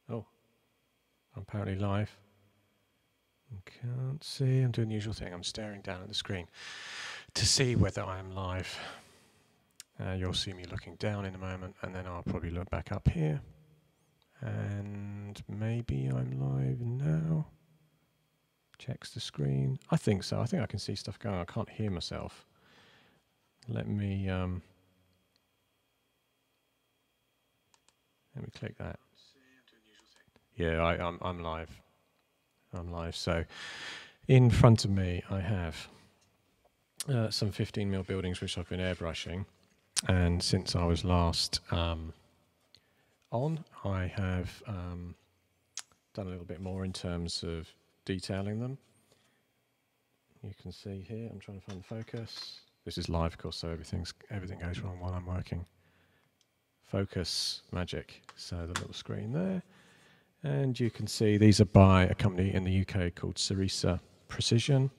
Oh, I'm apparently live. Can't see. I'm doing the usual thing. I'm staring down at the screen to see whether I'm live. You'll see me looking down in a moment, and then I'll probably look back up here. And maybe I'm live now. Checks the screen. I think so. I think I can see stuff going on. I can't hear myself. Let me click that. Yeah, I'm live. I'm live. So in front of me I have some 15mm buildings which I've been airbrushing, and since I was last on, I have done a little bit more in terms of detailing them. You can see here, I'm trying to find the focus. This is live, of course, so everything goes wrong while I'm working. Focus magic. So the little screen there. And you can see these are by a company in the UK called Sarrisa Precision.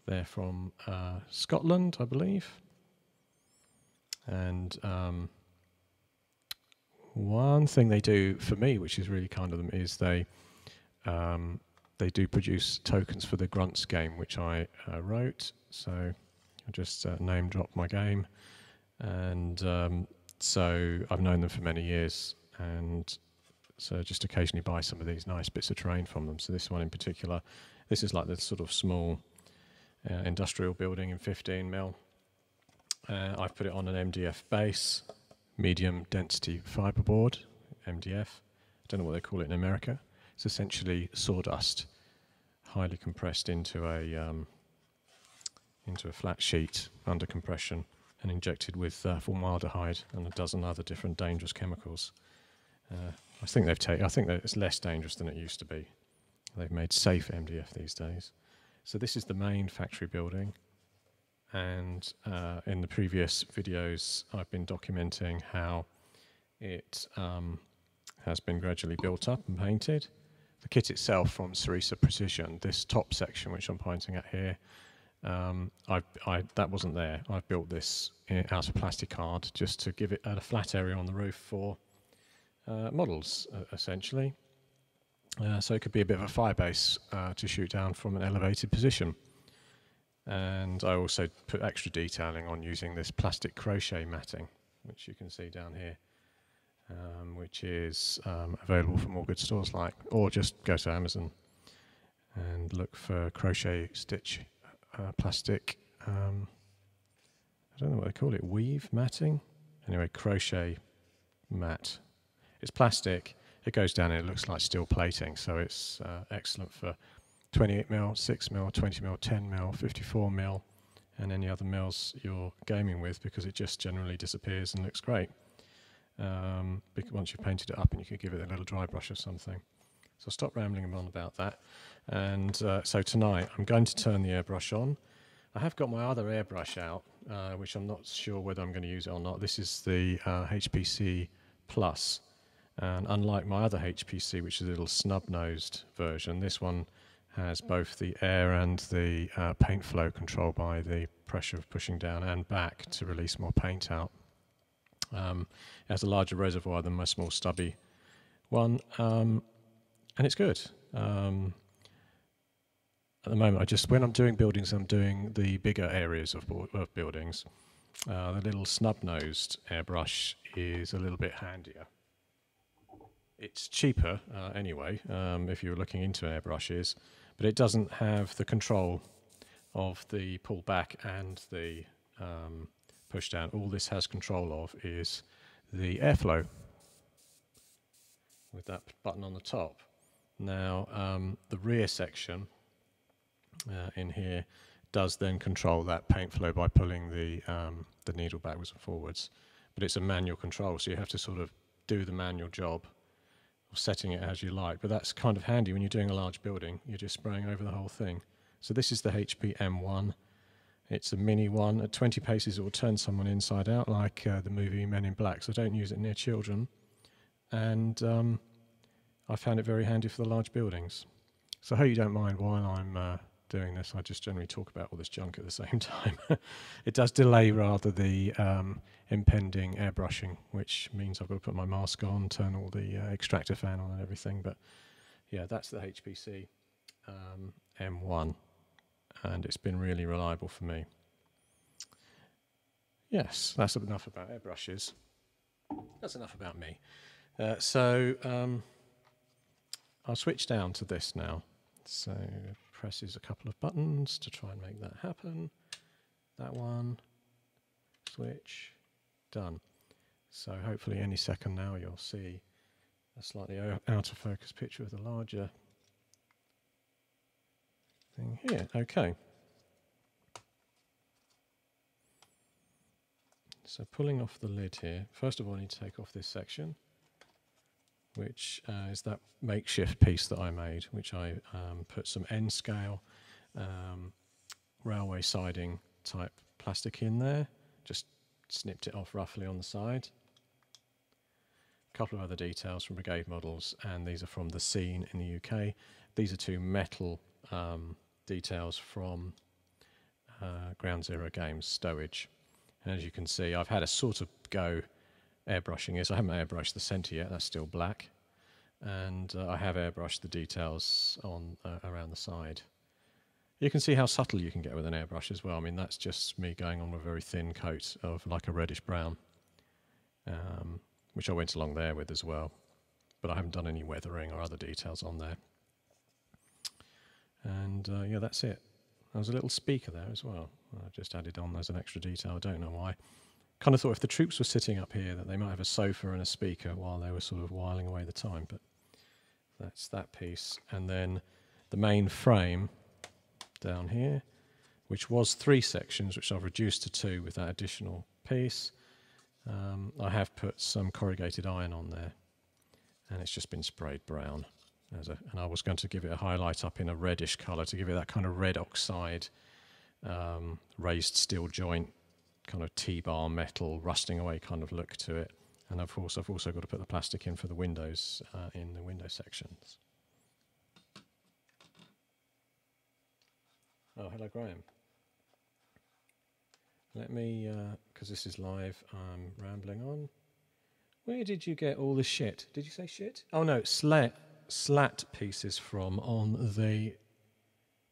They're from Scotland, I believe. And one thing they do for me, which is really kind of them, is they do produce tokens for the Grunts game, which I wrote. So I just name dropped my game. And so I've known them for many years, and so just occasionally buy some of these nice bits of terrain from them. So this one in particular, this is like the sort of small industrial building in 15mm. I've put it on an MDF base, medium density fiberboard, MDF. I don't know what they call it in America. It's essentially sawdust, highly compressed into a flat sheet under compression, and injected with formaldehyde and a dozen other different dangerous chemicals. I think that it's less dangerous than it used to be. They've made safe MDF these days. So this is the main factory building, and in the previous videos I've been documenting how it has been gradually built up and painted. The kit itself from Sarrisa Precision, this top section which I'm pointing at here, that wasn't there. I've built this out of plastic card just to give it a flat area on the roof for models, essentially. So it could be a bit of a fire base to shoot down from an elevated position. And I also put extra detailing on using this plastic crochet matting, which you can see down here, which is available from all good stores, or just go to Amazon and look for crochet stitch plastic, I don't know what they call it, weave matting? Anyway, crochet mat. It's plastic, it goes down and it looks like steel plating, so it's excellent for 28mm, 6mm, 20mm, 10mm, 54mm, and any other mils you're gaming with, because it just generally disappears and looks great. Once you've painted it up, and you could give it a little dry brush or something. So I'll stop rambling on about that. And so tonight I'm going to turn the airbrush on. I have got my other airbrush out, which I'm not sure whether I'm going to use it or not. This is the HPC Plus. And unlike my other HPC, which is a little snub-nosed version, this one has both the air and the paint flow control by the pressure of pushing down and back to release more paint out. It has a larger reservoir than my small stubby one, and it's good. At the moment, when I'm doing buildings, I'm doing the bigger areas of buildings. The little snub-nosed airbrush is a little bit handier. It's cheaper anyway, if you're looking into airbrushes, but it doesn't have the control of the pull back and the push down. All this has control of is the airflow with that button on the top. Now, the rear section in here does then control that paint flow by pulling the needle backwards and forwards, but it's a manual control, so you have to sort of do the manual job of setting it as you like. But that's kind of handy when you're doing a large building. You're just spraying over the whole thing. So this is the HP M1. It's a mini one. At 20 paces it will turn someone inside out, like the movie Men in Black, so don't use it near children. And I found it very handy for the large buildings. So I hope you don't mind while I'm doing this. I just generally talk about all this junk at the same time. It does delay rather the impending airbrushing, which means I've got to put my mask on, turn all the extractor fan on and everything. But yeah, that's the HPC M1, and it's been really reliable for me. Yes, that's enough about airbrushes. That's enough about me. So I'll switch down to this now. So presses a couple of buttons to try and make that happen. That one, switch, done. So hopefully any second now you'll see a slightly out of focus picture of the larger thing here. Okay. So pulling off the lid here, first of all I need to take off this section, which is that makeshift piece that I made, which I put some N-scale railway siding type plastic in there, just snipped it off roughly on the side. A couple of other details from Brigade models, and these are from the Scene in the UK. These are two metal details from Ground Zero Games stowage. And as you can see, I've had a sort of go airbrushing this. I haven't airbrushed the centre yet, that's still black. And I have airbrushed the details on around the side. You can see how subtle you can get with an airbrush as well. I mean, that's just me going on with a very thin coat of like a reddish brown, which I went along there with as well. But I haven't done any weathering or other details on there. And yeah, that's it. There's a little speaker there as well. I just added on as an extra detail. I don't know why. Kind of thought if the troops were sitting up here that they might have a sofa and a speaker while they were sort of whiling away the time. But that's that piece. And then the main frame down here, which was 3 sections, which I've reduced to 2 with that additional piece. I have put some corrugated iron on there, and it's just been sprayed brown. And I was going to give it a highlight up in a reddish colour to give it that kind of red oxide, raised steel joint, kind of T-bar metal, rusting away kind of look to it. And of course, I've also got to put the plastic in for the windows in the window sections. Oh, hello, Graham. Let me, because this is live, I'm rambling on. Where did you get all the shit? Did you say shit? Oh no, slat pieces from on the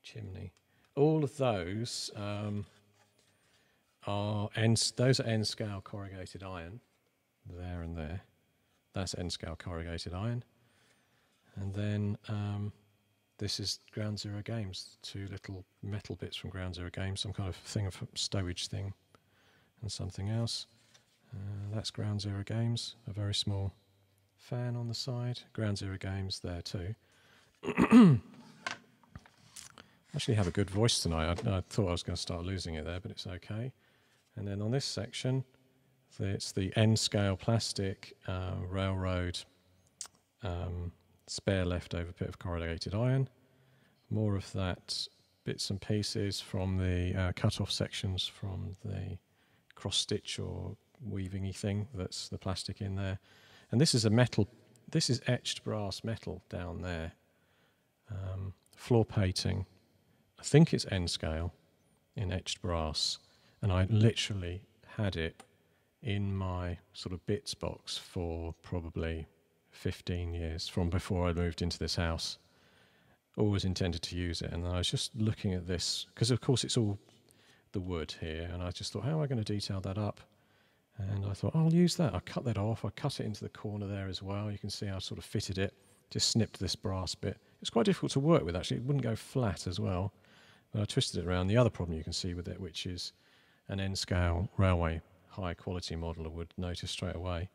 chimney. All of those are N-scale corrugated iron, there and there. That's N-scale corrugated iron. And then this is Ground Zero Games, 2 little metal bits from Ground Zero Games, some kind of thing of stowage thing, and something else. That's Ground Zero Games, a very small fan on the side. Ground Zero Games there too. Actually have a good voice tonight. I thought I was going to start losing it there, but it's okay. And then on this section, it's the N-scale plastic railroad spare leftover bit of corrugated iron. More of that bits and pieces from the cut-off sections from the cross-stitch or weaving-y thing that's the plastic in there. And this is a metal, this is etched brass metal down there. Floor painting, I think it's N-scale in etched brass. And I literally had it in my sort of bits box for probably 15 years from before I moved into this house. Always intended to use it, and I was just looking at this because of course it's all the wood here, and I just thought, how am I going to detail that up? And I thought, I'll use that. I cut that off. I cut it into the corner there as well. You can see I sort of fitted it, just snipped this brass bit. It's quite difficult to work with actually. It wouldn't go flat as well, but I twisted it around. The other problem you can see with it, which is an N-scale railway high quality model, I would notice straight away.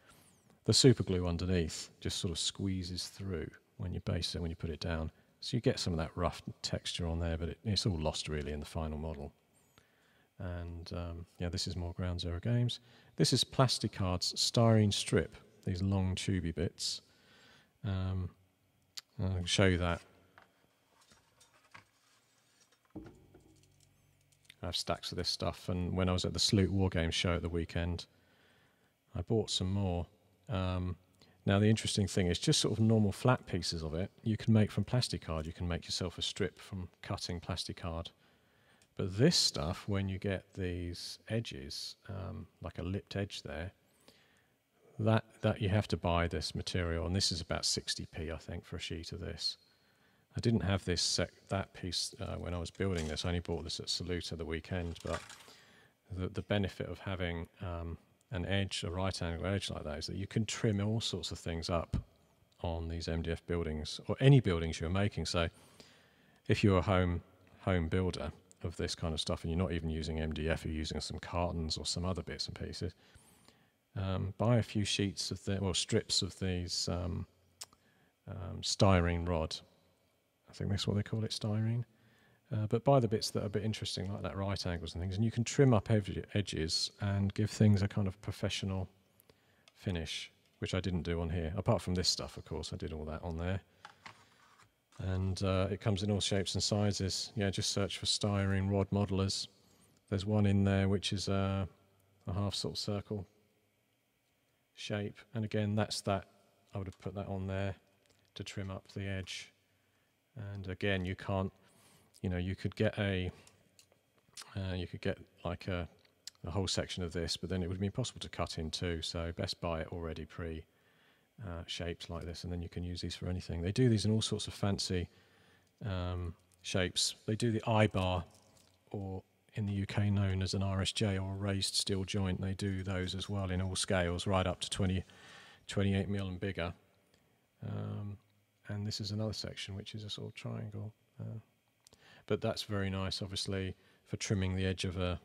The super glue underneath just sort of squeezes through when you base it, when you put it down. So you get some of that rough texture on there, but it's all lost really in the final model. And yeah, this is more Ground Zero Games. This is Plasticard's styrene strip, these long tubey bits. I'll show you that. I have stacks of this stuff, and when I was at the Sloot War Games show at the weekend, I bought some more. Now the interesting thing is just sort of normal flat pieces of it you can make from Plasticard. You can make yourself a strip from cutting Plasticard. But this stuff, when you get these edges, like a lipped edge there, that you have to buy this material, and this is about 60p, I think, for a sheet of this. I didn't have that piece when I was building this. I only bought this at Saluta the weekend, but the benefit of having an edge, a right angle edge like that, is that you can trim all sorts of things up on these MDF buildings, or any buildings you're making. So if you're a home builder of this kind of stuff and you're not even using MDF, you're using some cartons or some other bits and pieces, buy a few sheets of strips of these styrene rod. I think that's what they call it, styrene. But buy the bits that are a bit interesting, like that right angles and things, and you can trim up edges and give things a kind of professional finish, which I didn't do on here. Apart from this stuff, of course, I did all that on there. And it comes in all shapes and sizes. Yeah, just search for styrene rod modelers. There's one in there which is a half sort of circle shape, and again, that's that. I would have put that on there to trim up the edge. And again, you can't, you could get like a whole section of this, but then it would be impossible to cut in two. So best buy it already shaped like this, and then you can use these for anything. They do these in all sorts of fancy shapes. They do the I-bar, or in the UK known as an RSJ, or a raised steel joint. They do those as well in all scales, right up to 28mm and bigger. And this is another section which is a sort of triangle. But that's very nice, obviously, for trimming the edge of a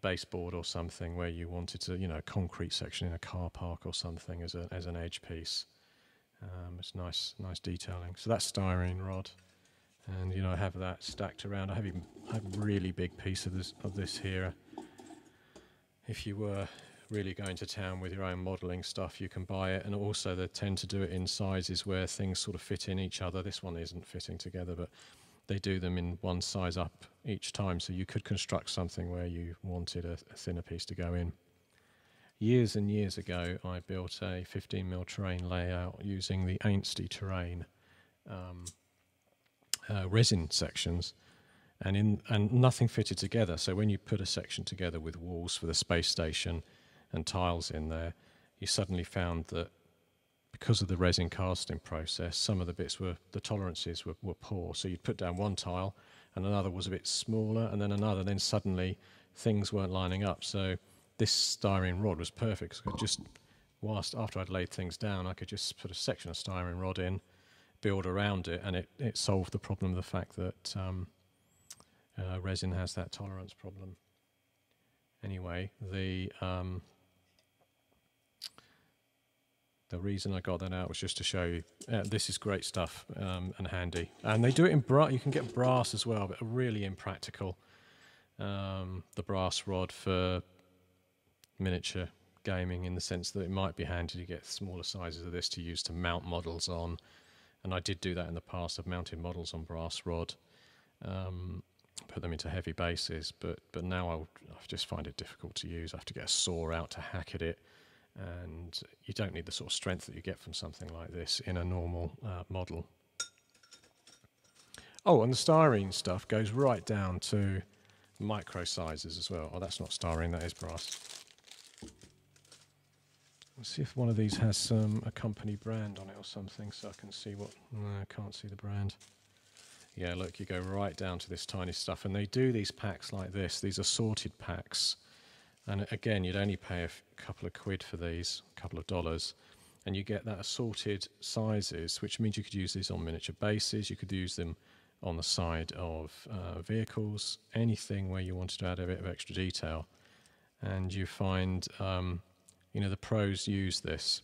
baseboard or something where you wanted to, a concrete section in a car park or something as an edge piece. It's nice detailing. So that's styrene rod, and I have that stacked around. I have a really big piece of this here. If you were really going to town with your own modelling stuff, you can buy it, and also they tend to do it in sizes where things sort of fit in each other. This one isn't fitting together, but they do them in one size up each time, so you could construct something where you wanted a thinner piece to go in. Years and years ago, I built a 15mm terrain layout using the Ainsty terrain resin sections, and nothing fitted together. So when you put a section together with walls for the space station and tiles in there, you suddenly found that because of the resin casting process, some of the bits the tolerances were poor. So you'd put down one tile and another was a bit smaller, and then another, then suddenly things weren't lining up. So this styrene rod was perfect. So after I'd laid things down, I could just put a section of styrene rod in, build around it, and it solved the problem of the fact that resin has that tolerance problem. Anyway, the reason I got that out was just to show you this is great stuff and handy. And they do it in brass. You can get brass as well, but really impractical. The brass rod for miniature gaming, in the sense that it might be handy to get smaller sizes of this to use to mount models on. And I did do that in the past. I've mounted models on brass rod, put them into heavy bases, but now I just find it difficult to use. I have to get a saw out to hack at it, and you don't need the sort of strength that you get from something like this in a normal model. Oh, and the styrene stuff goes right down to micro sizes as well. Oh, that's not styrene, that is brass. Let's see if one of these has a company brand on it or something, so I can see what... No, I can't see the brand. Yeah, look, you go right down to this tiny stuff, and they do these packs like this. These are sorted packs, and again, you'd only pay a couple of quid for these, a couple of dollars, and you get that assorted sizes, which means you could use these on miniature bases, you could use them on the side of vehicles, anything where you wanted to add a bit of extra detail. And you find, the pros use this.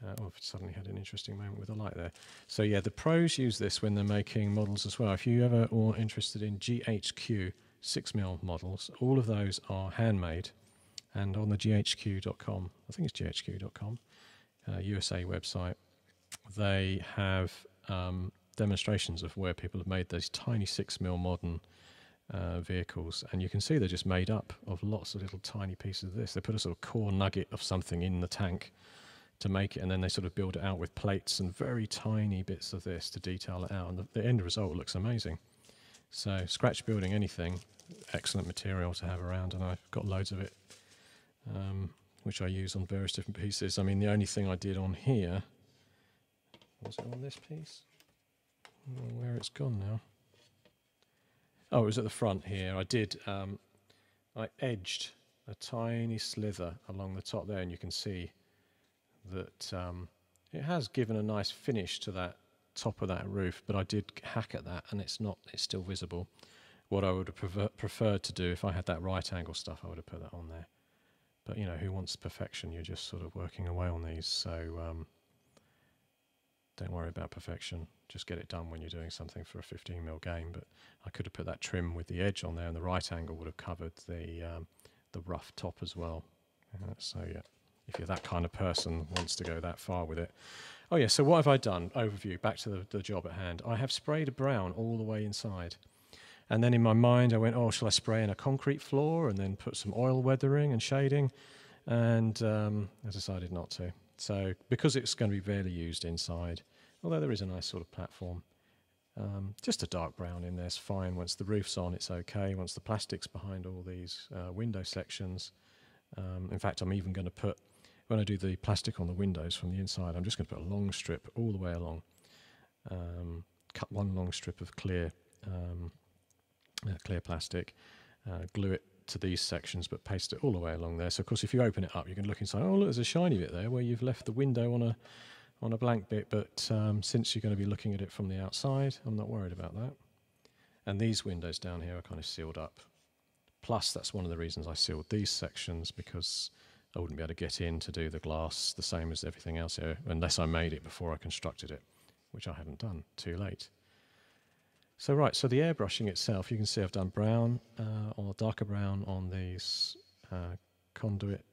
I've suddenly had an interesting moment with the light there. So yeah, the pros use this when they're making models as well. If you ever are interested in GHQ 6mm models, all of those are handmade, and on the GHQ.com, I think it's GHQ.com, USA website, they have demonstrations of where people have made those tiny 6mm modern vehicles, and you can see they're just made up of lots of little tiny pieces of this. They put a sort of core nugget of something in the tank to make it, and then they sort of build it out with plates and very tiny bits of this to detail it out, and the end result looks amazing. So scratch building anything, excellent material to have around, and I've got loads of it, which I use on various different pieces. I mean, the only thing I did on here, was it on this piece? Where it's gone now. Oh, it was at the front here. I did, I edged a tiny slither along the top there, and you can see that it has given a nice finish to that top of that roof, but I did hack at that, and it's still visible. What I would have preferred to do, if I had that right angle stuff, I would have put that on there. But you know, who wants perfection? You're just sort of working away on these, so don't worry about perfection. Just get it done when you're doing something for a 15mm game. But I could have put that trim with the edge on there, and the right angle would have covered the rough top as well. So yeah, if you're that kind of person, wants to go that far with it. Oh yeah, so what have I done? Overview, back to the job at hand. I have sprayed a brown all the way inside. And then in my mind I went, oh, shall I spray in a concrete floor and then put some oil weathering and shading? And I decided not to. So because it's going to be rarely used inside, although there is a nice sort of platform, just a dark brown in there's fine. Once the roof's on, it's okay. Once the plastic's behind all these window sections, in fact, I'm even going to put, when I do the plastic on the windows from the inside, I'm just going to put a long strip all the way along. Cut one long strip of clear plastic, glue it to these sections, but paste it all the way along there. So of course, if you open it up, you can look inside. Oh, look, there's a shiny bit there where you've left the window on a blank bit. But since you're going to be looking at it from the outside, I'm not worried about that. And these windows down here are kind of sealed up. Plus, that's one of the reasons I sealed these sections, because I wouldn't be able to get in to do the glass the same as everything else here, unless I made it before I constructed it, which I haven't done. Too late. So right, so the airbrushing itself, you can see I've done brown or darker brown on these conduit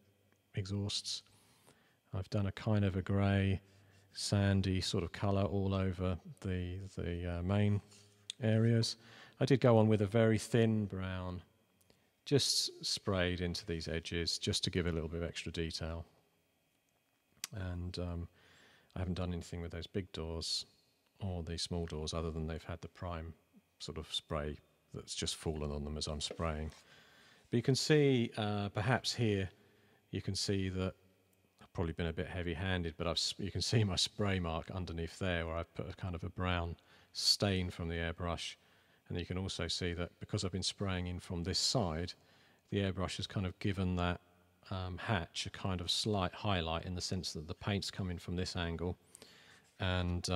exhausts. I've done a kind of a grey, sandy sort of colour all over the main areas. I did go on with a very thin brown, just sprayed into these edges, just to give it a little bit of extra detail. And I haven't done anything with those big doors or the small doors, other than they've had the prime sort of spray that's just fallen on them as I'm spraying. But you can see, perhaps here, you can see that I've probably been a bit heavy-handed, but you can see my spray mark underneath there, where I've put a kind of a brown stain from the airbrush. And you can also see that because I've been spraying in from this side, the airbrush has kind of given that hatch a kind of slight highlight, in the sense that the paint's coming from this angle. And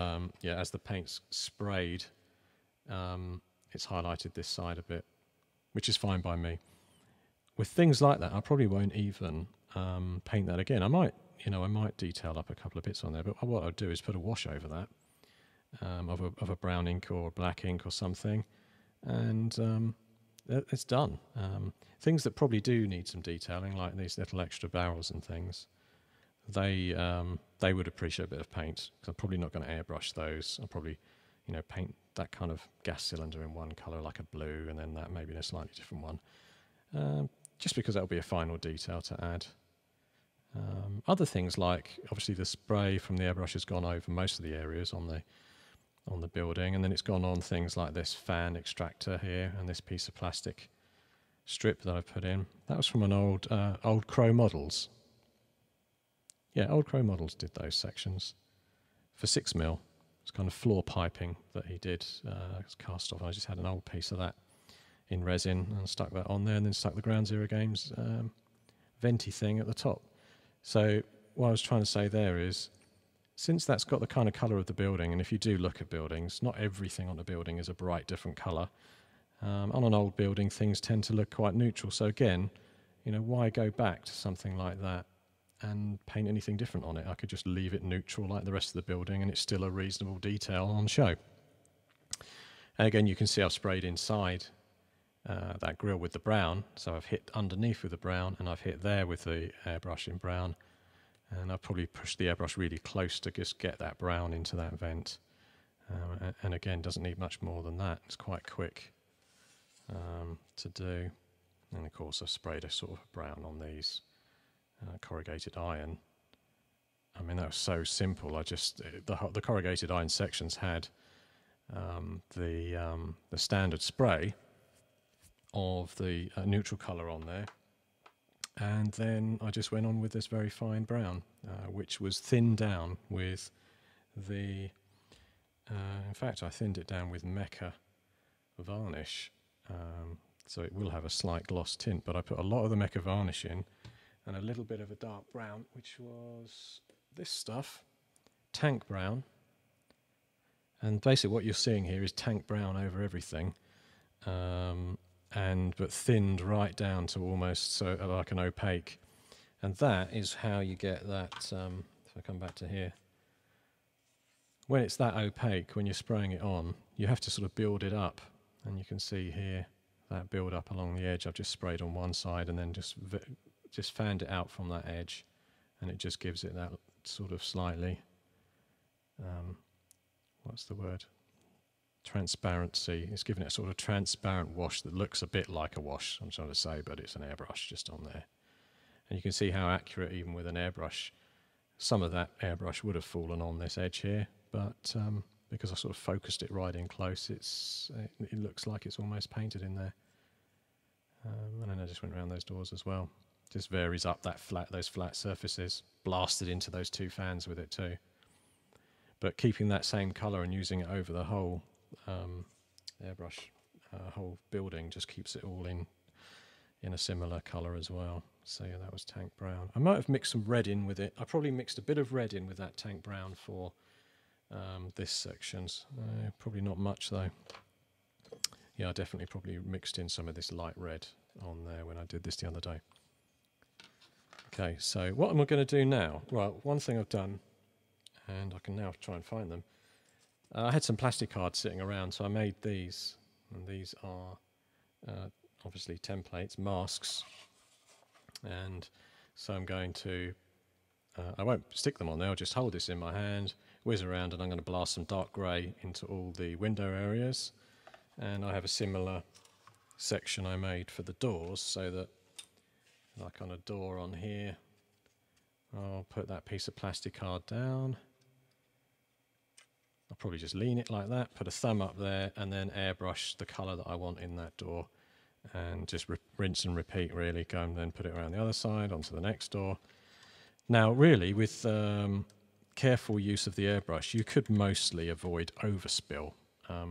yeah, as the paint's sprayed, it's highlighted this side a bit, which is fine by me. With things like that, I probably won't even paint that again. I might detail up a couple of bits on there, but what I'll do is put a wash over that of a brown ink or black ink or something, and it's done. Things that probably do need some detailing, like these little extra barrels and things, they would appreciate a bit of paint, because I'm probably not going to airbrush those. I'll probably, paint that kind of gas cylinder in one colour, like a blue, and then that maybe in a slightly different one, just because that'll be a final detail to add. Other things, like obviously the spray from the airbrush has gone over most of the areas on the building, and then it's gone on things like this fan extractor here and this piece of plastic strip that I put in. That was from an old Crow Models. Yeah, Old Crow Models did those sections for 6mm. It's kind of floor piping that he did. It's cast off. I just had an old piece of that in resin and stuck that on there, and then stuck the Ground Zero Games venti thing at the top. So what I was trying to say there is, since that's got the kind of colour of the building, and if you do look at buildings, not everything on a building is a bright different colour. On an old building, things tend to look quite neutral. So again, why go back to something like that and paint anything different on it? I could just leave it neutral like the rest of the building, and it's still a reasonable detail on show. And again, you can see I've sprayed inside that grille with the brown, so I've hit underneath with the brown, and I've hit there with the airbrush in brown, and I've probably pushed the airbrush really close to just get that brown into that vent. And again, doesn't need much more than that. It's quite quick to do. And of course, I've sprayed a sort of brown on these corrugated iron. I mean, that was so simple. The corrugated iron sections had the standard spray of the neutral colour on there, and then I just went on with this very fine brown, which was thinned down with the in fact I thinned it down with Mecca varnish, so it will have a slight gloss tint, but I put a lot of the Mecca varnish in and a little bit of a dark brown, which was this stuff, tank brown. And basically what you're seeing here is tank brown over everything, but thinned right down to almost so like an opaque. And that is how you get that, if I come back to here, when it's that opaque, when you're spraying it on, you have to sort of build it up. And you can see here that build up along the edge. I've just sprayed on one side and then just fanned it out from that edge, and it just gives it that sort of slightly, what's the word? Transparency. It's giving it a sort of transparent wash that looks a bit like a wash, I'm trying to say, but it's an airbrush just on there. And you can see how accurate, even with an airbrush, some of that airbrush would have fallen on this edge here, but because I sort of focused it right in close, it looks like it's almost painted in there. And then I just went around those doors as well. Just varies up those flat surfaces, blasted into those two fans with it too. But keeping that same colour and using it over the whole airbrush, whole building, just keeps it all in a similar colour as well. So yeah, that was tank brown. I might have mixed some red in with it. I probably mixed a bit of red in with that tank brown for this sections. Probably not much though. Yeah, I definitely probably mixed in some of this light red on there when I did this the other day. Okay, so what am I going to do now? Well, one thing I've done, and I can now try and find them. I had some plastic cards sitting around, so I made these, and these are obviously templates, masks, and so I'm going to, I won't stick them on there, I'll just hold this in my hand, whiz around, and I'm going to blast some dark grey into all the window areas, and I have a similar section I made for the doors, so that like on a door on here, I'll put that piece of plastic card down. I'll probably just lean it like that, put a thumb up there, and then airbrush the colour that I want in that door, and just rinse and repeat really, go and then put it around the other side onto the next door. Now really, with careful use of the airbrush, you could mostly avoid overspill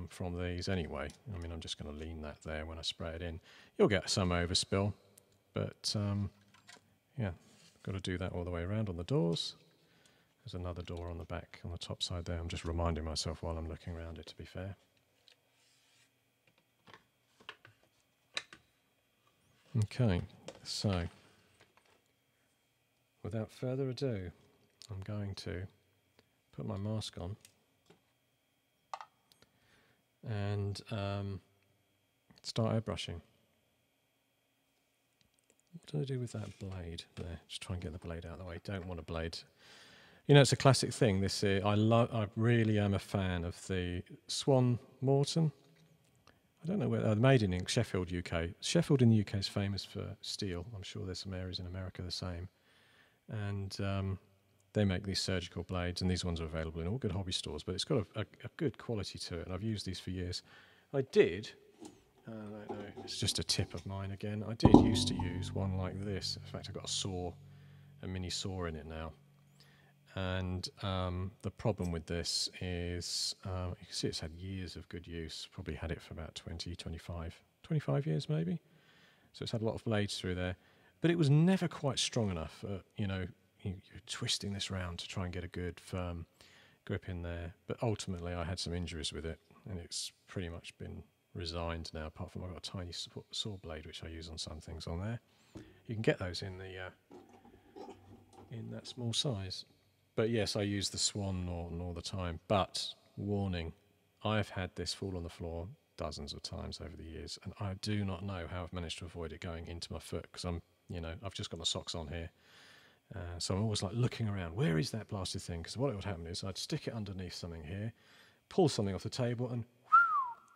from these anyway. I mean, I'm just going to lean that there when I spray it in. You'll get some overspill, but yeah, got to do that all the way around on the doors. There's another door on the back, on the top side there. I'm just reminding myself while I'm looking around it, to be fair. Okay, so without further ado, I'm going to put my mask on and start airbrushing. What do I do with that blade there? Just try and get the blade out of the way. Don't want a blade. You know, it's a classic thing. This I really am a fan of the Swan Morton. I don't know where they're made in Sheffield, UK. Sheffield in the UK is famous for steel. I'm sure there's some areas in America the same. And they make these surgical blades, and these ones are available in all good hobby stores. But it's got a good quality to it, and I've used these for years. I did. I don't know, it's just a tip of mine again. I did used to use one like this. In fact, I've got a mini saw in it now. And the problem with this is, you can see it's had years of good use. Probably had it for about 25 years maybe. So it's had a lot of blades through there. But it was never quite strong enough. You know, you're twisting this round to try and get a good firm grip in there. But ultimately, I had some injuries with it, and it's pretty much been resigned now, apart from I've got a tiny saw blade which I use on some things on there. You can get those in that small size. But yes, I use the Swan Norton all the time. But warning, I've had this fall on the floor dozens of times over the years, and I do not know how I've managed to avoid it going into my foot, because I've just got my socks on here. So I'm always like looking around, where is that blasted thing? Because what would happen is I'd stick it underneath something here, pull something off the table, and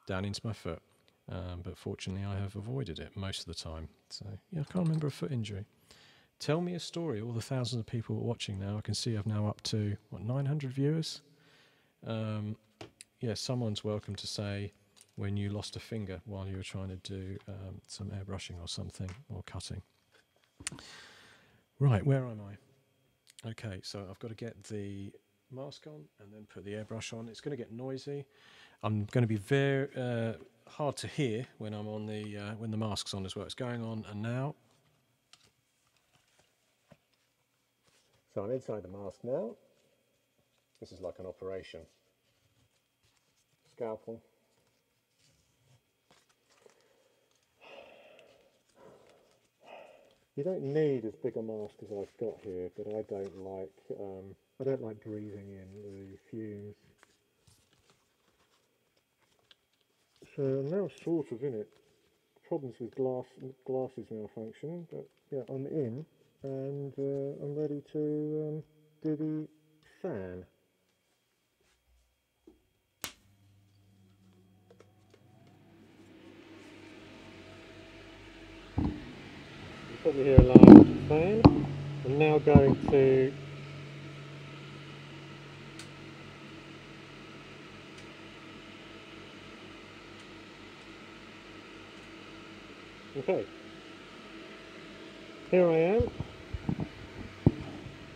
down into my foot. But fortunately I have avoided it most of the time. So yeah, I can't remember a foot injury. Tell me a story. All the thousands of people watching now, I can see I've now up to, 900 viewers? yeah, someone's welcome to say when you lost a finger while you were trying to do some airbrushing or something, or cutting. Right, where am I? Okay, so I've got to get the mask on and then put the airbrush on. It's going to get noisy. I'm going to be very hard to hear when I'm on the when the mask's on as well. It's going on and now. So I'm inside the mask now. This is like an operation. Scalpel. You don't need as big a mask as I've got here, but I don't like breathing in the fumes. So I'm now sort of in it. Problems with glasses malfunction, but yeah, I'm in, and I'm ready to do the fan. You probably hear a large fan. I'm now going to okay. Here I am.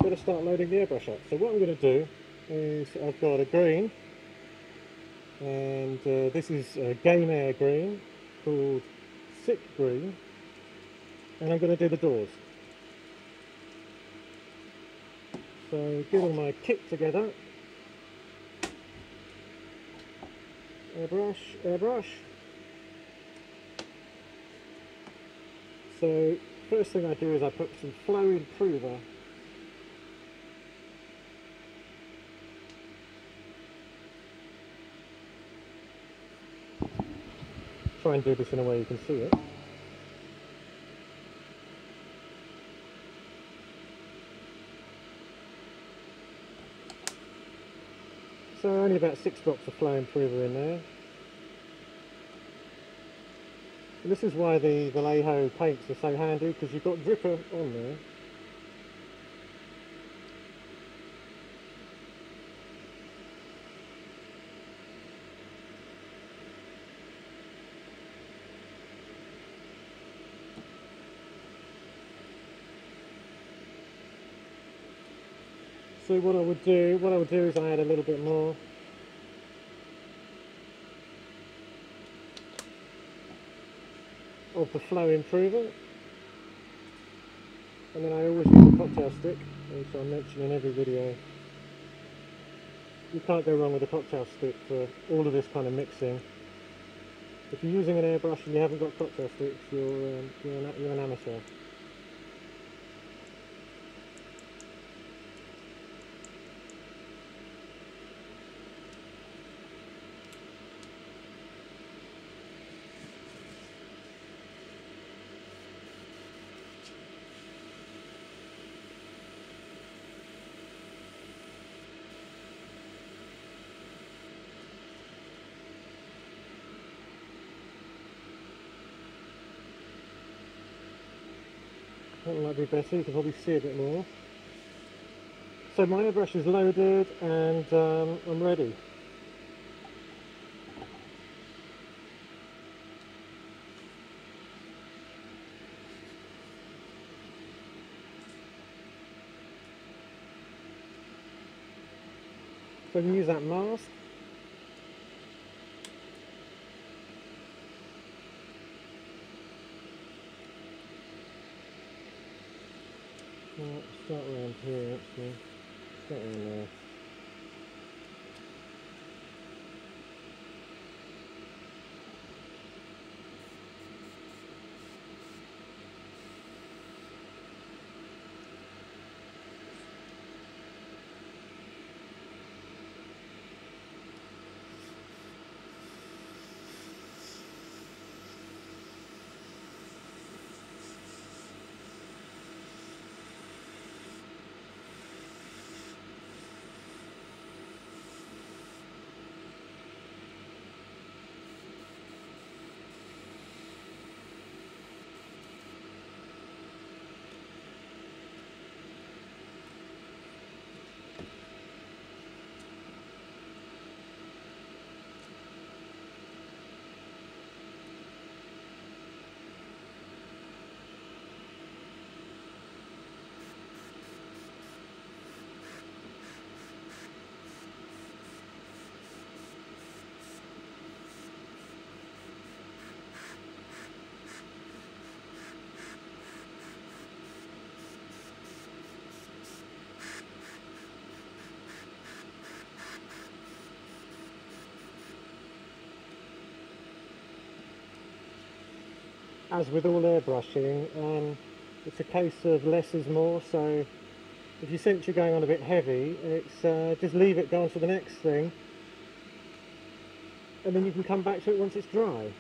Going to start loading the airbrush up. So what I'm going to do is I've got a green, and this is a Game Air green called Sick Green, and I'm going to do the doors. So get all my kit together. Airbrush, airbrush. So first thing I do is I put some flow improver try and do this in a way you can see it. So only about 6 drops of flow improver in there. And this is why the Vallejo paints are so handy, because you've got dripper on there. So what I would do is I add a little bit more. Of the flow improver, and then I always use a cocktail stick, which I mention in every video. You can't go wrong with a cocktail stick for all of this kind of mixing. If you're using an airbrush and you haven't got cocktail sticks, you're an amateur. That might be better, you can probably see a bit more. So my airbrush is loaded and I'm ready. So I can use that mask. Start around here actually. Start around there. as with all airbrushing, it's a case of less is more. So if you sense you're going on a bit heavy, it's just leave it, go on to the next thing, and then you can come back to it once it's dry.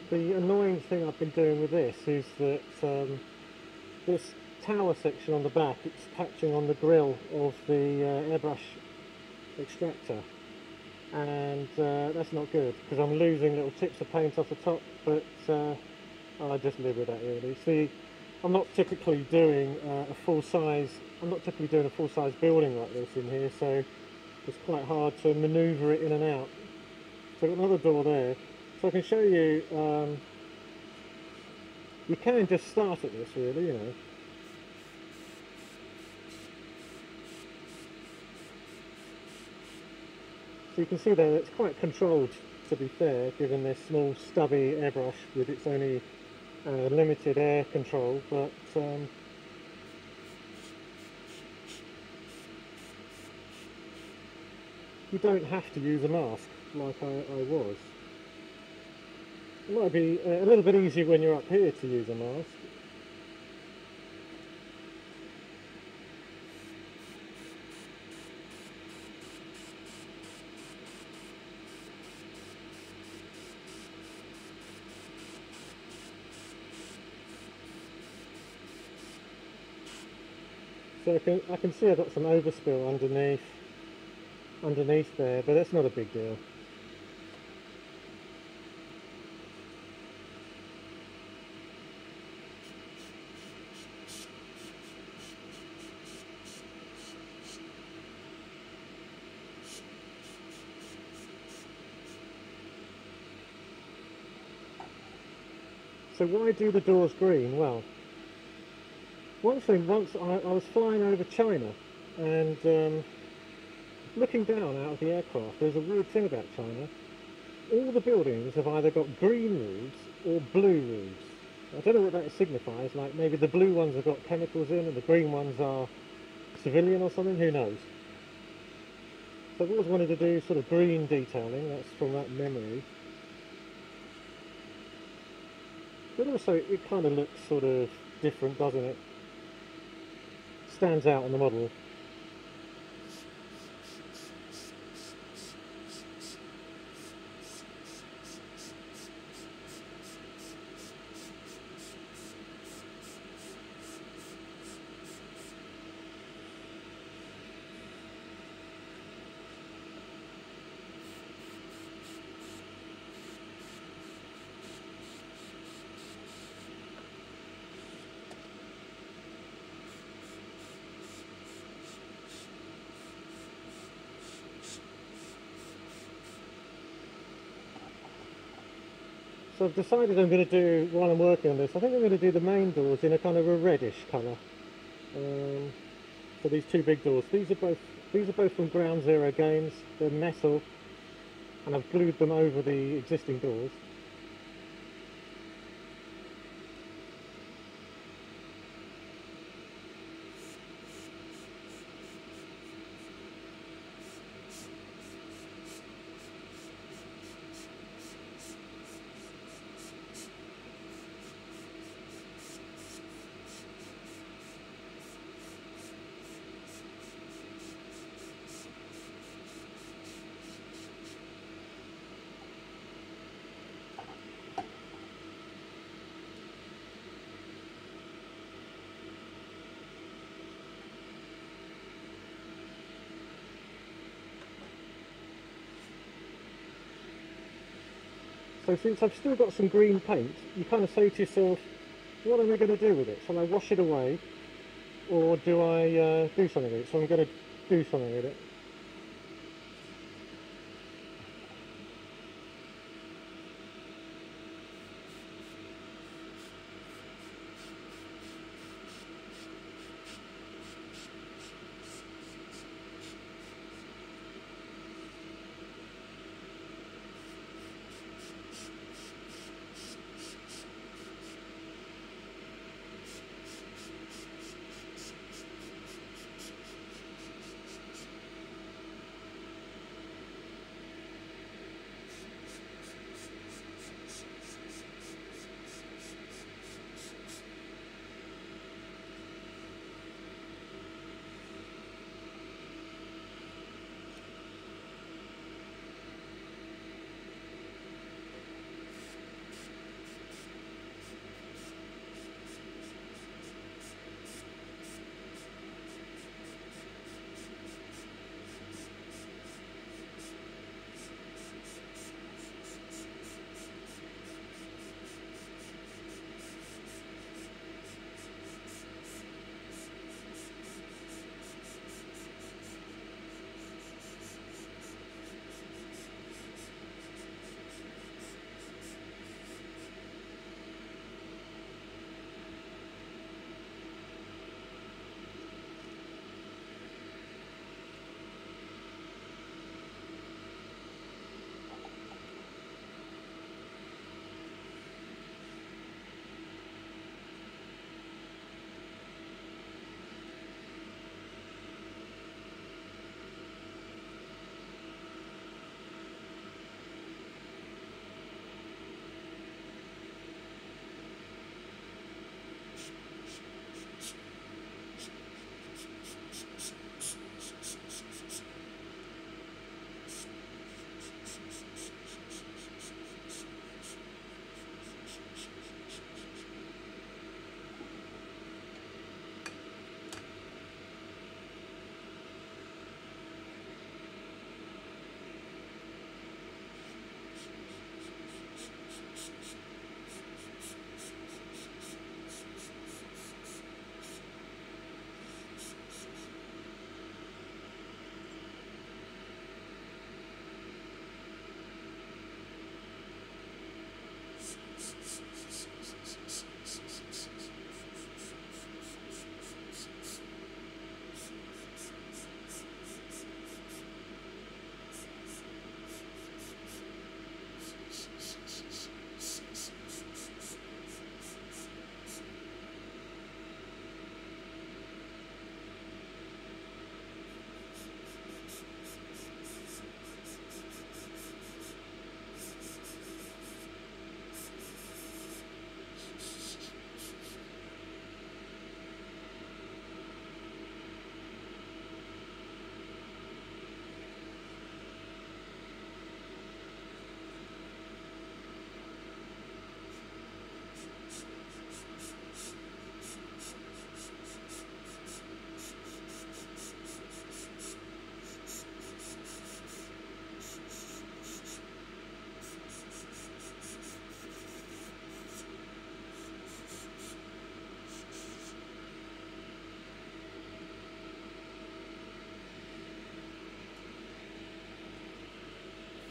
The annoying thing I've been doing with this is that this tower section on the back, it's catching on the grill of the airbrush extractor, and that's not good because I'm losing little tips of paint off the top, but I just live with that really. See, I'm not typically doing a full-size building like this in here, so it's quite hard to manoeuvre it in and out. So I've got another door there. So I can show you, you can just start at this really, you know. So you can see there it's quite controlled, to be fair, given this small stubby airbrush with its only limited air control, but you don't have to use a mask like I was. It might be a little bit easier when you're up here to use a mask. So I can see I've got some overspill underneath there, but that's not a big deal. So why do the doors green? Well, one thing, once I was flying over China, and looking down out of the aircraft, there's a weird thing about China. All the buildings have either got green roofs or blue roofs. I don't know what that signifies, like maybe the blue ones have got chemicals in and the green ones are civilian or something, who knows. So I've always wanted to do sort of green detailing, that's from that memory. But also it kind of looks sort of different, doesn't it? Stands out on the model. So I've decided I'm going to do, while I'm working on this, I think I'm going to do the main doors in a kind of a reddish colour. For these two big doors. These are both from Ground Zero Games. They're metal, and I've glued them over the existing doors. So since I've still got some green paint, you kind of say to yourself, what am I going to do with it? Shall I wash it away, or do I do something with it? So I'm going to do something with it.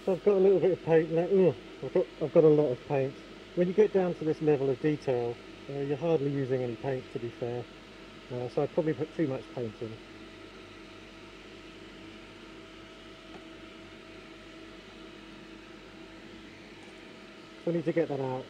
So I've got a little bit of paint left. I've got a lot of paint. When you get down to this level of detail, you're hardly using any paint, to be fair. So I probably put too much paint in. So I need to get that out.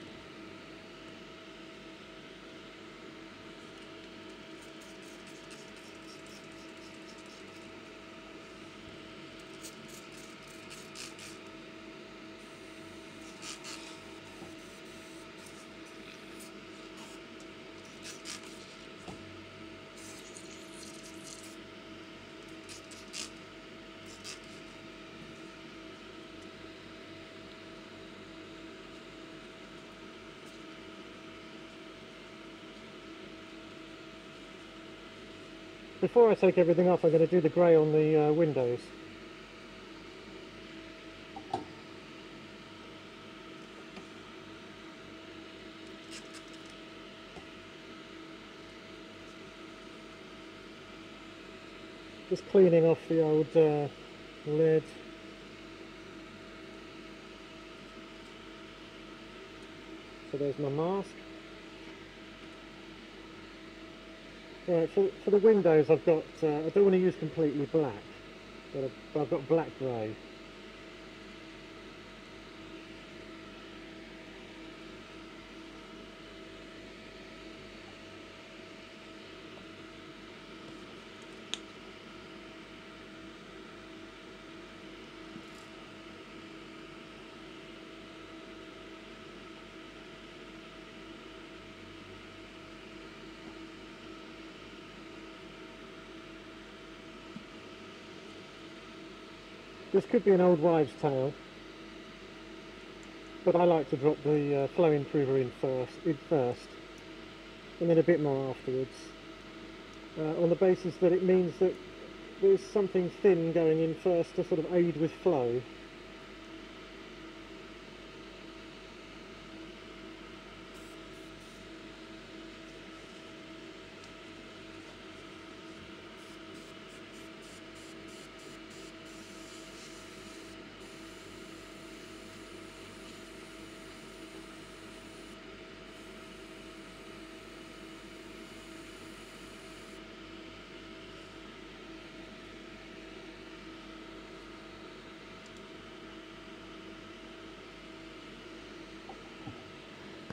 Before I take everything off, I'm going to do the grey on the windows. Just cleaning off the old lid. So there's my mask. Right, for the windows I've got, I don't want to use completely black, but I've got black grey. This could be an old wives' tale, but I like to drop the flow improver in first, and then a bit more afterwards, on the basis that it means that there's something thin going in first to sort of aid with flow.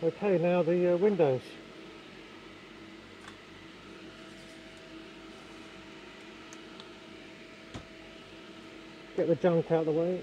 Okay, now the windows. Get the junk out of the way.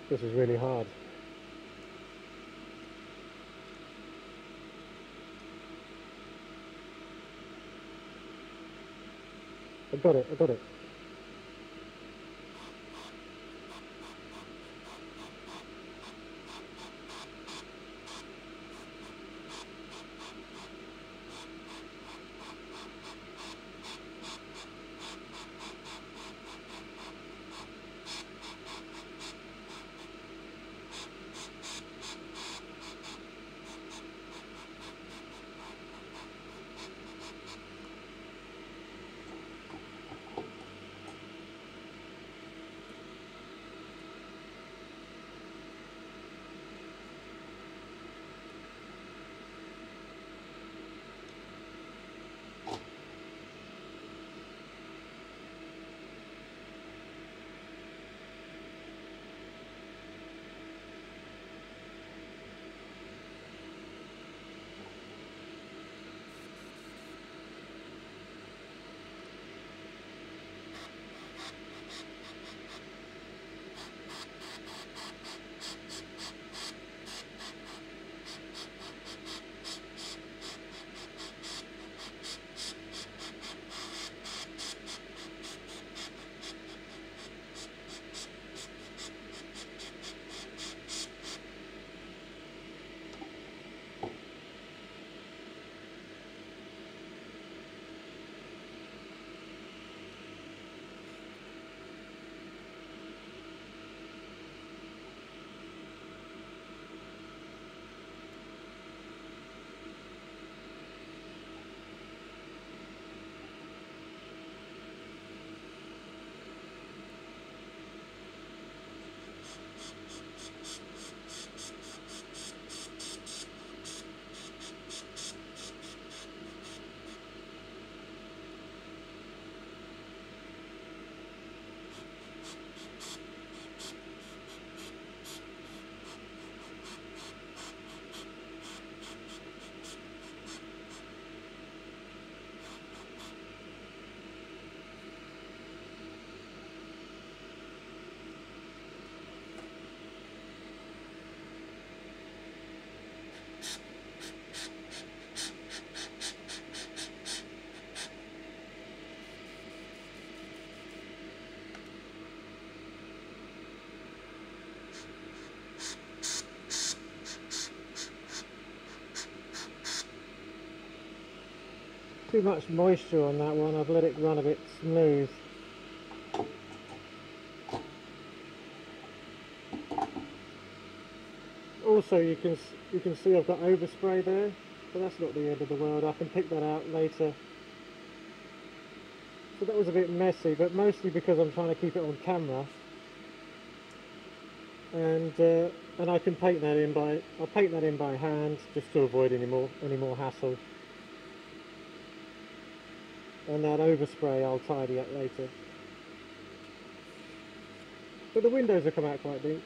This is really hard. I got it. too much moisture on that one. I've let it run a bit smooth. Also, you can see I've got overspray there, but that's not the end of the world. I can pick that out later. So that was a bit messy, but mostly because I'm trying to keep it on camera. And I can paint that in by hand just to avoid any more hassle. And that overspray I'll tidy up later. But the windows have come out quite deep.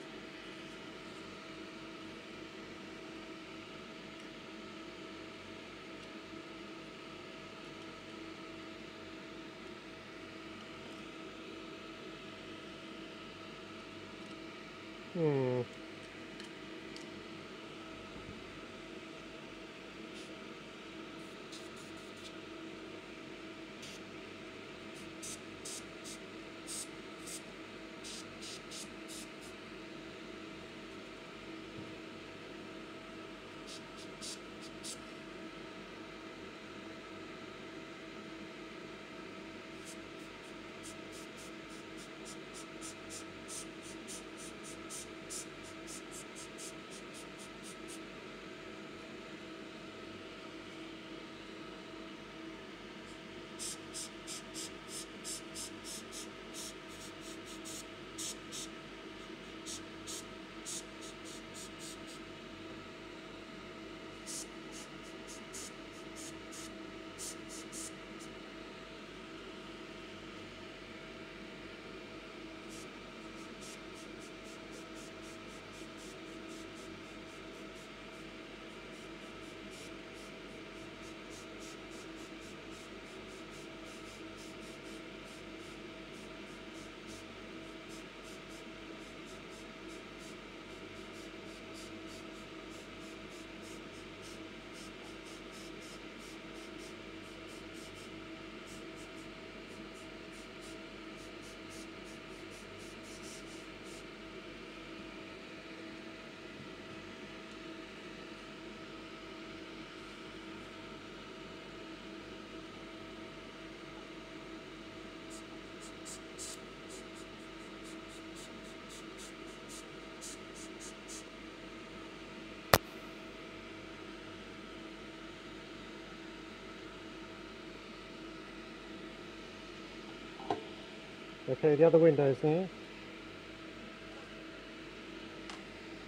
Okay, the other window's there.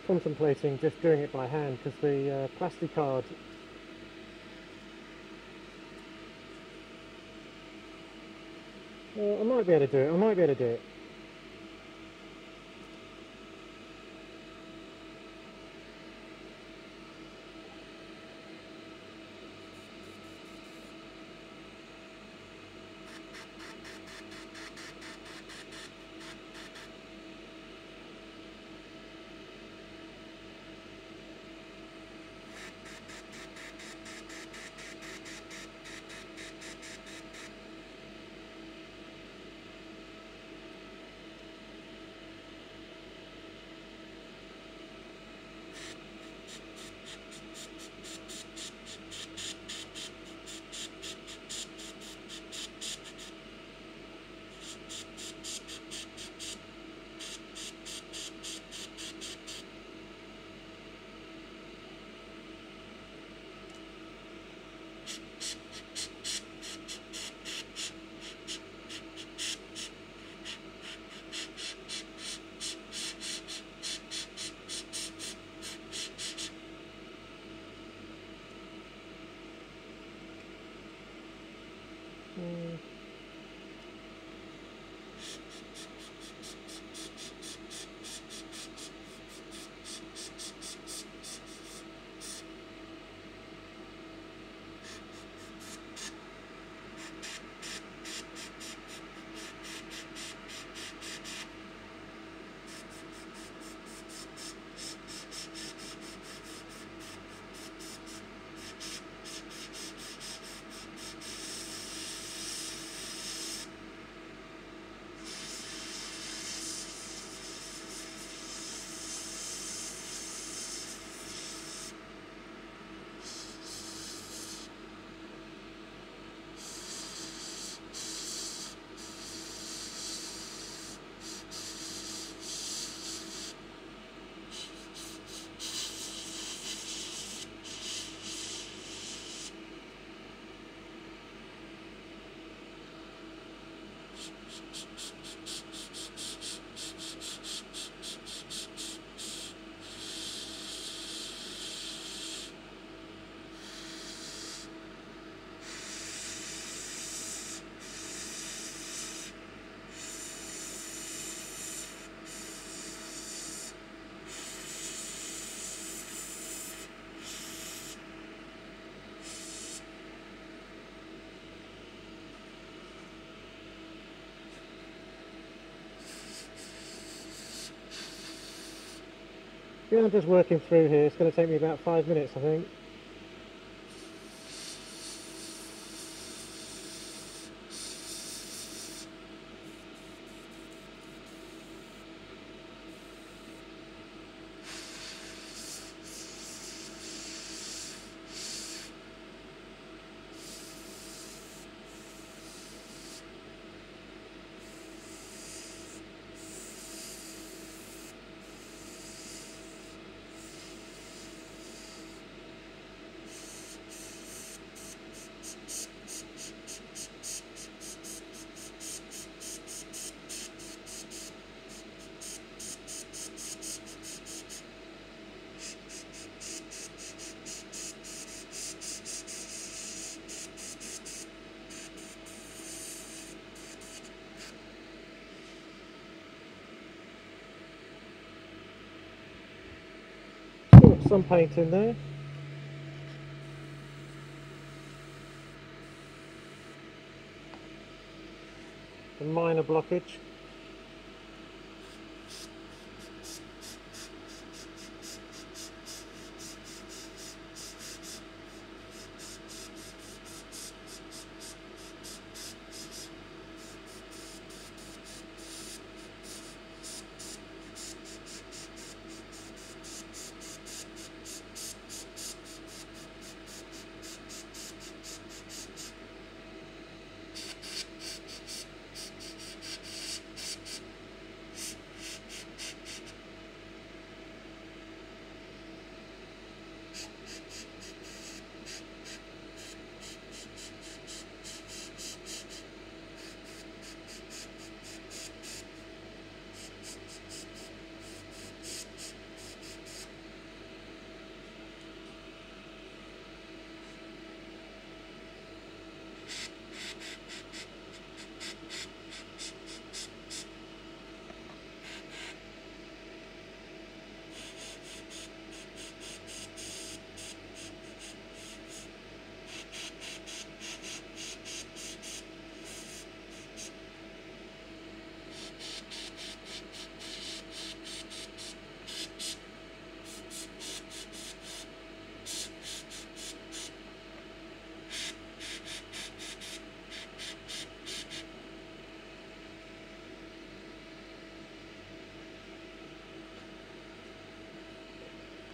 Contemplating just doing it by hand because the plastic card I might be able to do it. I might be able to do it. Yeah, I'm just working through here. It's going to take me about 5 minutes, I think. Still got some paint in there. A minor blockage.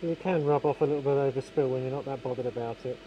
You can rub off a little bit over spill when you're not that bothered about it.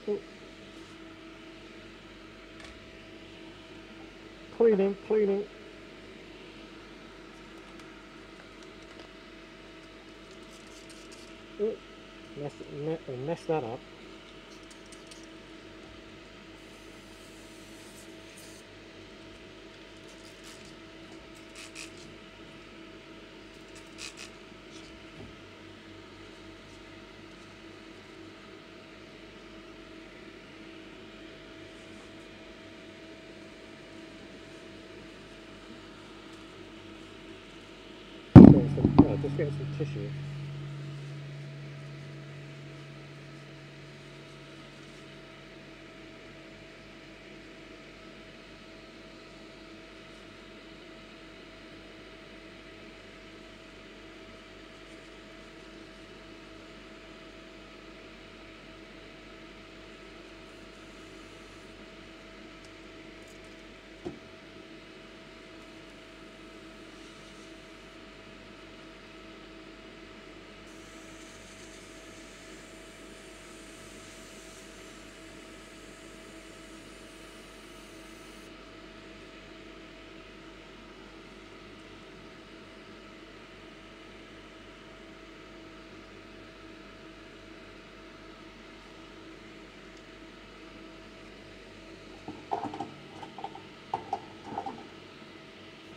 Oh. Cleaning, cleaning. Oh, mess that up. Just getting some tissue.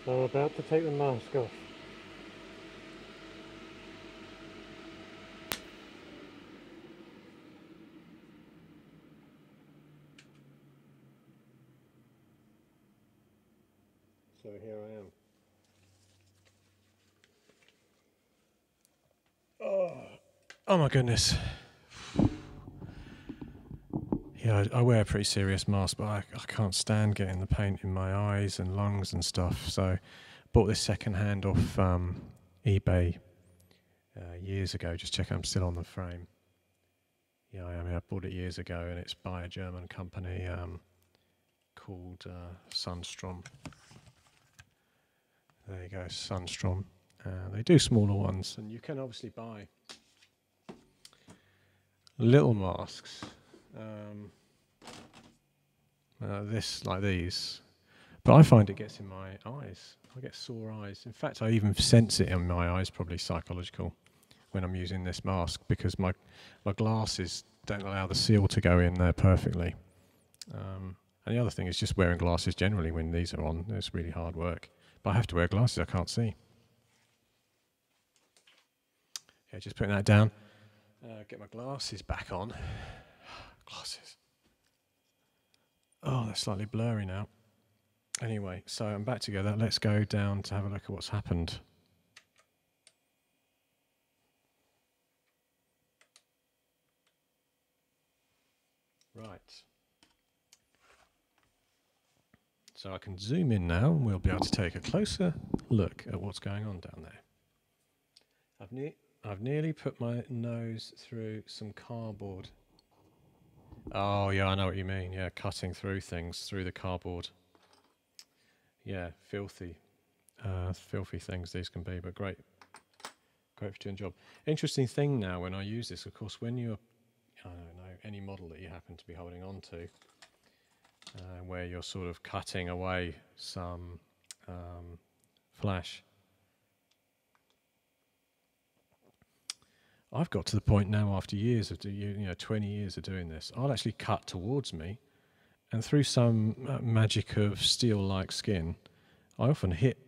I'm about to take the mask off. So here I am. Oh my goodness. Yeah, I wear a pretty serious mask, but I can't stand getting the paint in my eyes and lungs and stuff. So bought this second hand off eBay years ago. Just check I'm still on the frame. Yeah, I mean, I bought it years ago, and it's by a German company called Sunstrom. There you go, Sunstrom. They do smaller ones, and you can obviously buy little masks. This, like these, but I find it gets in my eyes. I get sore eyes. In fact, I even sense it in my eyes, probably psychological, when I'm using this mask, because my glasses don't allow the seal to go in there perfectly. And the other thing is just wearing glasses generally when these are on. It's really hard work. But I have to wear glasses, I can't see. Yeah, just putting that down. Get my glasses back on. Glasses. Oh, they're slightly blurry now. Anyway, so I'm back together. Let's go down to have a look at what's happened. Right. So I can zoom in now, and we'll be able to take a closer look at what's going on down there. I've nearly put my nose through some cardboard. Oh, yeah, I know what you mean. Yeah, cutting through things, through the cardboard. Yeah, filthy things these can be, but great for doing a job. Interesting thing now when I use this, of course, when you're, I don't know, any model that you happen to be holding on to, where you're sort of cutting away some flash. I've got to the point now, after years of 20 years of doing this, I'll actually cut towards me, and through some magic of steel-like skin, I often hit,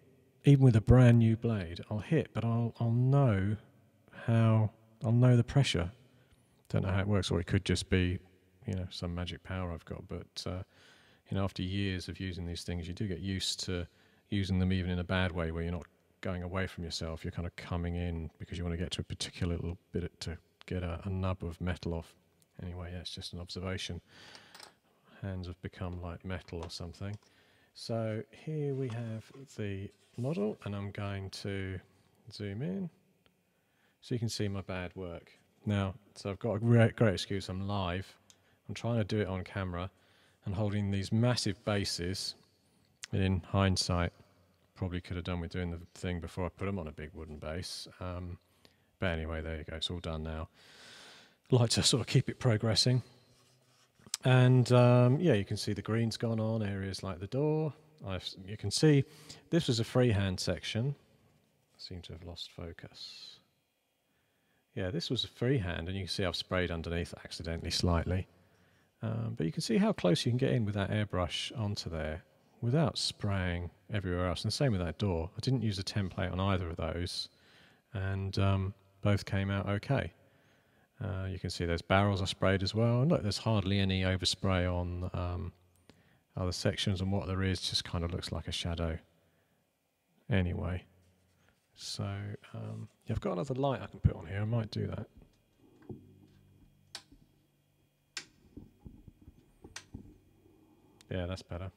even with a brand new blade, I'll hit, but I'll know the pressure. Don't know how it works, or it could just be, some magic power I've got. But after years of using these things, you do get used to using them even in a bad way, where you're not going away from yourself, you're kind of coming in because you want to get to a particular little bit to get a nub of metal off. Anyway, yeah, it's just an observation. Hands have become like metal or something. So here we have the model, and I'm going to zoom in so you can see my bad work. Now, so I've got a great excuse, I'm live. I'm trying to do it on camera and holding these massive bases, and in hindsight, probably could have done with doing the thing before I put them on a big wooden base. But anyway, there you go, it's all done now. I like to sort of keep it progressing. And yeah, you can see the green's gone on areas like the door. You can see this was a freehand section. I seem to have lost focus. Yeah, this was a freehand, and you can see I've sprayed underneath accidentally slightly. But you can see how close you can get in with that airbrush onto there without spraying everywhere else. And the same with that door. I didn't use a template on either of those, and both came out okay. You can see there's barrels I sprayed as well, and look, there's hardly any overspray on other sections, and what there is just kind of looks like a shadow anyway. So yeah, I've got another light I can put on here. I might do that. Yeah, that's better.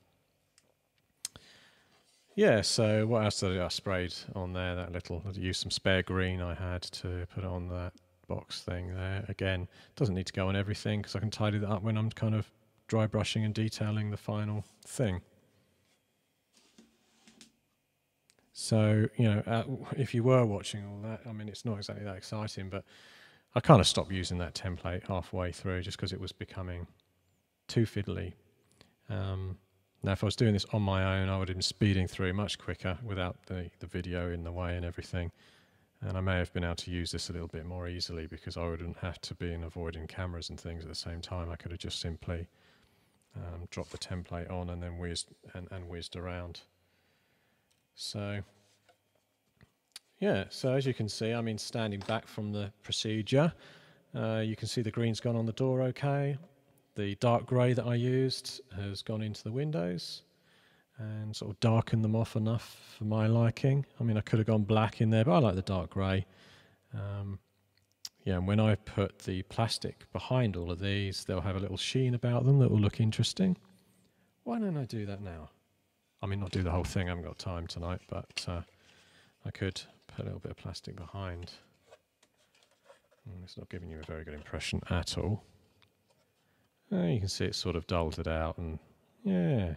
Yeah, so what else did I do? I sprayed on there that little, I used some spare green I had to put on that box thing there. Again, doesn't need to go on everything because I can tidy that up when I'm kind of dry brushing and detailing the final thing. So, you know, if you were watching all that, I mean, it's not exactly that exciting, but I kind of stopped using that template halfway through just because it was becoming too fiddly. Now, if I was doing this on my own, I would have been speeding through much quicker without the video in the way and everything. And I may have been able to use this a little bit more easily because I wouldn't have to be avoiding cameras and things at the same time. I could have just simply dropped the template on and then whizzed around. So, yeah, so as you can see, I mean, standing back from the procedure, you can see the green's gone on the door okay. The dark grey that I used has gone into the windows and sort of darkened them off enough for my liking. I mean, I could have gone black in there, but I like the dark grey. Yeah, and when I put the plastic behind all of these, they'll have a little sheen about them that will look interesting. Why don't I do that now? I mean, not do the whole thing, I haven't got time tonight, but I could put a little bit of plastic behind. It's not giving you a very good impression at all. You can see it's sort of dulled it out, and yeah,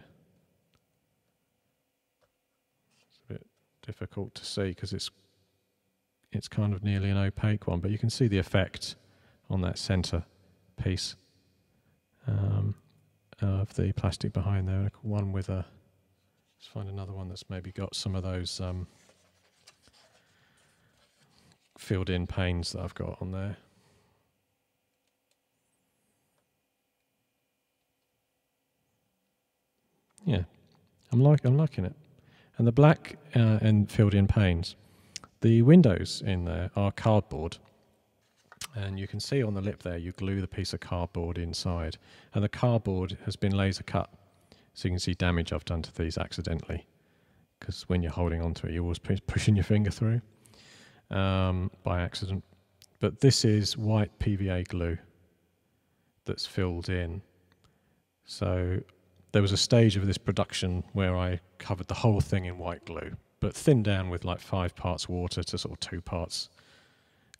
it's a bit difficult to see because it's kind of nearly an opaque one, but you can see the effect on that centre piece of the plastic behind there. One with a, let's find another one that's maybe got some of those filled in panes that I've got on there. Yeah, I'm liking it. And the black and filled in panes. The windows in there are cardboard. And you can see on the lip there, you glue the piece of cardboard inside. And the cardboard has been laser cut. So you can see damage I've done to these accidentally. Because when you're holding onto it, you're always pushing your finger through by accident. But this is white PVA glue that's filled in. So there was a stage of this production where I covered the whole thing in white glue, but thinned down with like 5 parts water to sort of 2 parts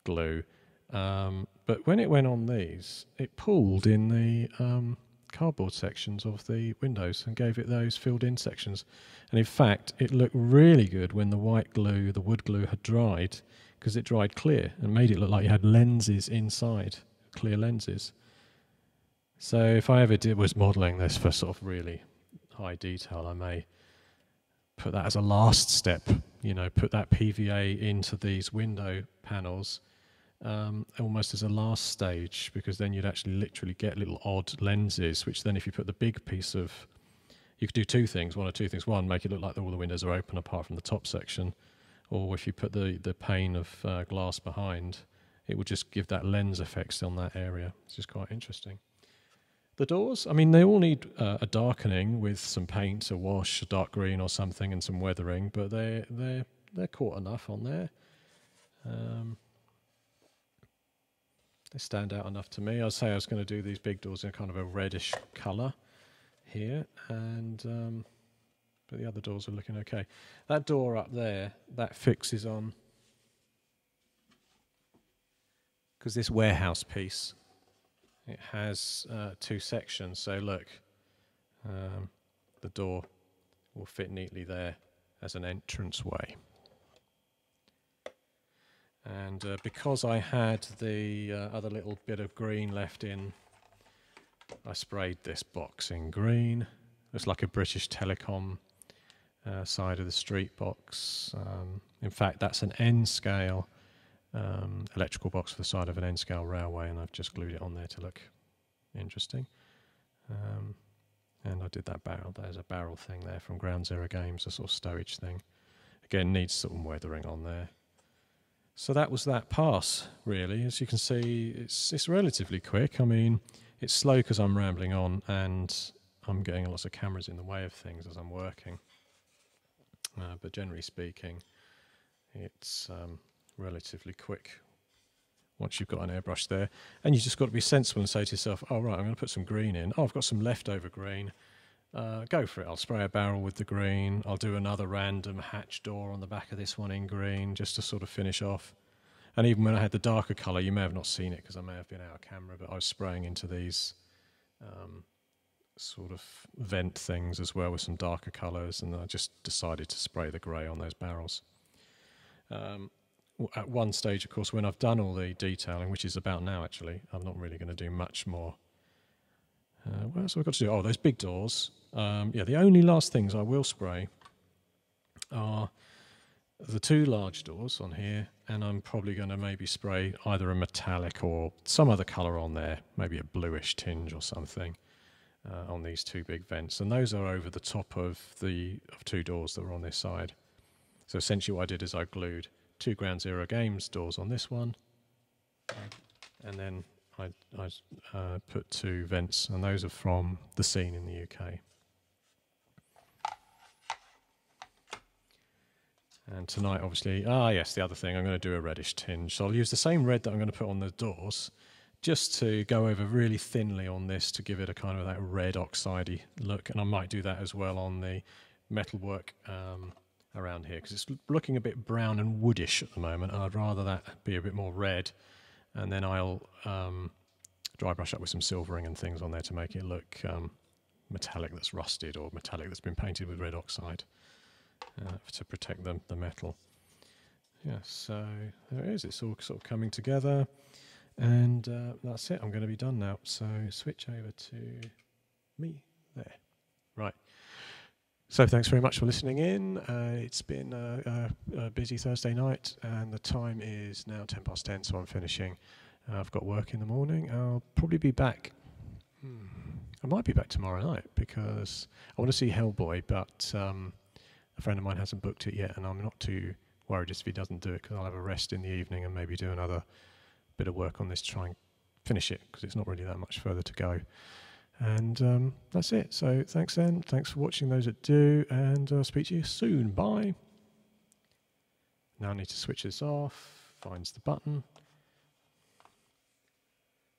glue. But when it went on these, it pooled in the cardboard sections of the windows and gave it those filled in sections. And in fact, it looked really good when the white glue, the wood glue, had dried, because it dried clear and made it look like you had lenses inside, clear lenses. So if I ever was modelling this for sort of really high detail, I may put that as a last step, you know, put that PVA into these window panels almost as a last stage, because then you'd actually literally get little odd lenses, which then if you put the big piece of, you could do 2 things, one or 2 things. One, make it look like all the windows are open apart from the top section, or if you put the pane of glass behind, it would just give that lens effect on that area. It's just quite interesting. The doors, I mean, they all need a darkening with some paint, a wash, a dark green or something, and some weathering, but they're caught enough on there. They stand out enough to me. I'd say I was going to do these big doors in kind of a reddish colour here, and but the other doors are looking okay. That door up there, that fixes on, because this warehouse piece, it has 2 sections, so look, the door will fit neatly there as an entranceway. And because I had the other little bit of green left in I sprayed this box in green. Looks like a British Telecom side of the street box. In fact, that's an N-scale electrical box for the side of an N-scale railway, and I've just glued it on there to look interesting. And I did that barrel. There's a barrel thing there from Ground Zero Games, a sort of stowage thing. Again, needs some weathering on there. So that was that pass, really. As you can see, it's relatively quick. I mean, it's slow because I'm rambling on, and I'm getting lots of cameras in the way of things as I'm working. But generally speaking, it's relatively quick once you've got an airbrush there. And you just got to be sensible and say to yourself, oh, right, I'm going to put some green in. Oh, I've got some leftover green. Go for it. I'll spray a barrel with the green. I'll do another random hatch door on the back of this one in green just to sort of finish off. And even when I had the darker colour, you may have not seen it because I may have been out of camera, but I was spraying into these sort of vent things as well with some darker colours, and I just decided to spray the grey on those barrels. At one stage, of course, when I've done all the detailing, which is about now actually, I'm not really going to do much more. What else have I got to do? Oh, those big doors. Yeah, the only last things I will spray are the two large doors on here, and I'm probably going to maybe spray either a metallic or some other colour on there, maybe a bluish tinge or something on these two big vents. And those are over the top of the two doors that were on this side. So essentially what I did is I glued two Ground Zero Games doors on this one, and then I put two vents, and those are from the scene in the UK. And tonight, obviously, yes, the other thing, I'm going to do a reddish tinge. So I'll use the same red that I'm going to put on the doors, just to go over really thinly on this to give it a kind of that red oxidey look. And I might do that as well on the metalwork around here, because it's looking a bit brown and woodish at the moment, and I'd rather that be a bit more red. And then I'll dry brush up with some silvering and things on there to make it look metallic that's rusted, or metallic that's been painted with red oxide to protect the metal. Yeah, so there it is. It's all sort of coming together, and that's it. I'm going to be done now. So switch over to me there. Right. So thanks very much for listening in. It's been a busy Thursday night, and the time is now 10:10, so I'm finishing. I've got work in the morning. I'll probably be back. I might be back tomorrow night because I want to see Hellboy, but a friend of mine hasn't booked it yet, and I'm not too worried if he doesn't do it, because I'll have a rest in the evening and maybe do another bit of work on this to try and finish it, because it's not really that much further to go. And that's it. So thanks then. Thanks for watching those that do, and I'll speak to you soon. Bye. Now I need to switch this off. Finds the button.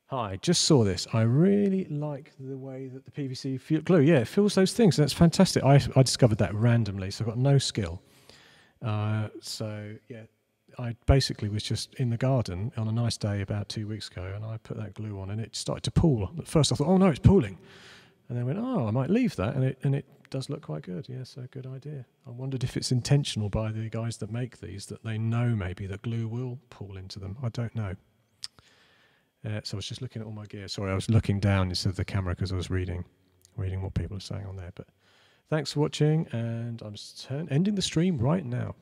Hi, just saw this. I really like the way that the PVC glue, yeah, it fills those things. That's fantastic. I discovered that randomly, so I've got no skill. So, yeah, I basically was just in the garden on a nice day about 2 weeks ago, and I put that glue on, and it started to pool. At first I thought, oh no, it's pooling. And then I went, oh, I might leave that, and it does look quite good. Yeah, so good idea. I wondered if it's intentional by the guys that make these, that they know maybe that glue will pool into them. I don't know. So I was just looking at all my gear. Sorry, I was looking down instead of the camera because I was reading what people are saying on there. But thanks for watching, and I'm ending the stream right now.